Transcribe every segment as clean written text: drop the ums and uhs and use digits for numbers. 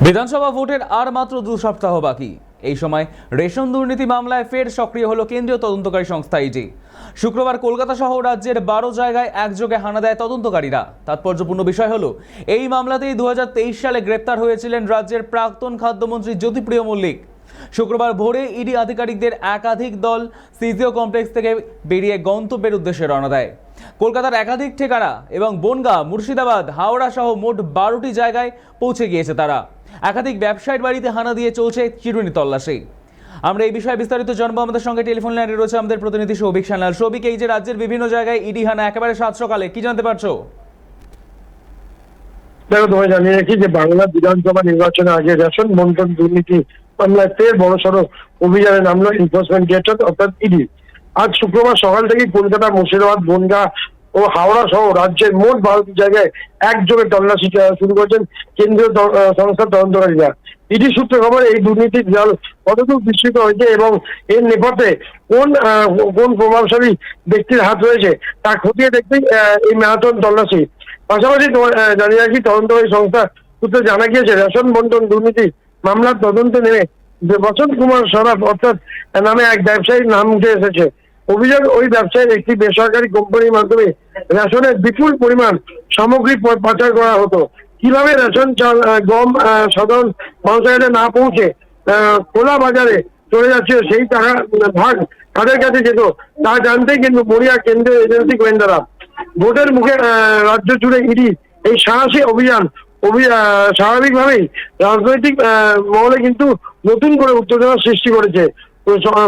বিধানসভা ভোটের আর মাত্র 2 সপ্তাহ বাকি। এই সময় রেশন দুর্নীতি মামলায় ফের সক্রিয় হলো কেন্দ্রীয় তদন্তকারী সংস্থা ইডি। শুক্রবার কলকাতা সহ রাজ্যের 12 জায়গায় একযোগে হানা দেয় তদন্তকারীরা। তাৎপর্যপূর্ণ বিষয় হলো, এই মামলাতেই 2023 সালে গ্রেপ্তার হয়েছিলেন রাজ্যের প্রাক্তন খাদ্যমন্ত্রী জ্যোতিপ্রিয় মল্লিক। শুক্রবার ভোরে ইডি আধিকারিকদের একাধিক দল সিজিও কমপ্লেক্স থেকে বেরিয়ে গন্তব্যের উদ্দেশ্যে রওনা দেয়। কলকাতার একাধিক ঠিকানা এবং বনগাঁ, মুর্শিদাবাদ, হাওড়া সহ মোট 12টি জায়গায় পৌঁছে গিয়েছে তারা। একাধিক ব্যবসায়ীর বাড়িতে হানা দিয়ে চলছে চিরুনি তল্লাশি। আমরা এই বিষয়ে বিস্তারিত জানবো। আমাদের সঙ্গে টেলিফোন লাইনে রয়েছে আমাদের প্রতিনিধি সৌভিক সান্যাল। সৌভিক, এই যে রাজ্যের বিভিন্ন জায়গায় ইডি হানা একেবারে সাত সকালে, কি জানতে পারছো? দেখো, তোমায় জানিয়ে রাখি যে বাংলা বিধানসভা নির্বাচনের আগে রেশন বন্টন দুর্নীতি মামলায় ফের বড়সড় অভিযানে নামলো এনফোর্সমেন্ট ডিরেক্টরেট অর্থাৎ ইডি। আজ শুক্রবার সকাল থেকেই কলকাতা, মুর্শিদাবাদ, বনগাঁ ও হাওড়া সহ রাজ্যের মোট 12টি জায়গায় একযোগে তল্লাশি শুরু করেছেন কেন্দ্রীয় সংস্থার তদন্তকারীরা। ইডি সূত্রে খবর, এই দুর্নীতির জাল কতটুকু বিস্তৃত হয়েছে এবং এর নেপথ্যে কোন কোন প্রভাবশালী ব্যক্তির হাত রয়েছে তা খতিয়ে দেখতেই এই ম্যারাথন তল্লাশি। পাশাপাশি জানিয়ে রাখি, তদন্তকারী সংস্থা সূত্রে জানা গিয়েছে, রেশন বন্টন দুর্নীতি মামলার তদন্তে নেমে বসন্ত কুমার সরাফ অর্থাৎ নামে এক ব্যবসায়ীর নাম উঠে এসেছে। অভিযোগ, ওই ব্যবসায়ীর একটি বেসরকারি কোম্পানির মাধ্যমে রেশনের বিপুল পরিমাণ সামগ্রী পাচার করা হতো। কিভাবে রেশন, চাল, গম সাধারণ মানুষের কাছে না পৌঁছে খোলা বাজারে চলে যাচ্ছে, সেই টাকা ভাগ তাদের কাছে যেত তা জানতেই কিন্তু মরিয়া কেন্দ্রীয় এজেন্সি গোয়েন্দারা। ভোটের মুখে রাজ্য জুড়ে ইডি এই সাহসী অভিযান স্বাভাবিকভাবেই রাজনৈতিক মহলে কিন্তু নতুন করে উত্তেজনা সৃষ্টি করেছে।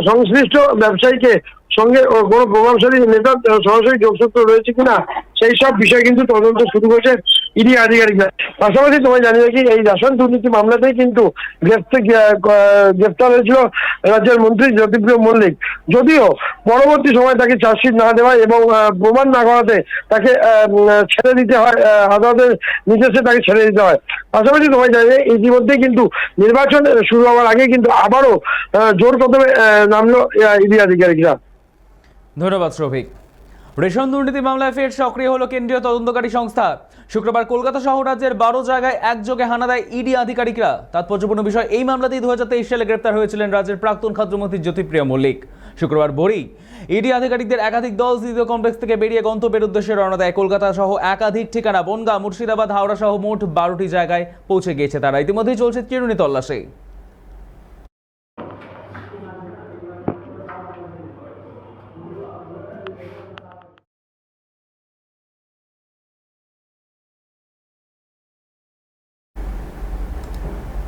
সংশ্লিষ্ট ব্যবসায়ীকে সঙ্গে কোনো প্রভাবশালী নেতার সরাসরি যোগসূত্র রয়েছে কিনা সেই সব বিষয় কিন্তু তদন্ত শুরু করেছে ইডি আধিকারিকরা। পাশাপাশি তোমায় জানিয়ে রাখি, এই রেশন দুর্নীতি মামলাতেই কিন্তু গ্রেফতার হয়েছিল রাজ্যের মন্ত্রী জ্যোতিপ্রিয় মল্লিক। যদিও পরবর্তী সময় তাকে চার্জশিট না দেওয়ায় এবং প্রমাণ না করাতে তাকে ছেড়ে দিতে হয়, আদালতের নির্দেশে তাকে ছেড়ে দিতে হয়। পাশাপাশি তোমায় জানিয়ে ইতিমধ্যে কিন্তু নির্বাচন শুরু হওয়ার আগে কিন্তু আবারও জোর কদমে নামলো ইডি আধিকারিকরা। ধন্যবাদ সৌভিক। রেশন দুর্নীতি মামলায় ফের সক্রিয় হলো কেন্দ্রীয় তদন্তকারী সংস্থা। শুক্রবার কলকাতা সহ রাজ্যের 12 জায়গায় একযোগে হানা দেয় ইডি আধিকারিকরা। তাৎপর্যপূর্ণ বিষয়, এই মামলাতেই 2023 সালে গ্রেপ্তার হয়েছিলেন রাজ্যের প্রাক্তন খাদ্যমন্ত্রী জ্যোতিপ্রিয় মল্লিক। শুক্রবার ভোরেই ইডি আধিকারিকদের একাধিক দল সিজিও কমপ্লেক্স থেকে বেরিয়ে গন্তব্যের উদ্দেশ্যে রওনা দেয়। কলকাতা সহ একাধিক ঠিকানা বনগাঁ, মুর্শিদাবাদ, হাওড়া সহ মোট 12টি জায়গায় পৌঁছে গিয়েছে তারা। ইতিমধ্যেই চলছে চিরুনি তল্লাশি।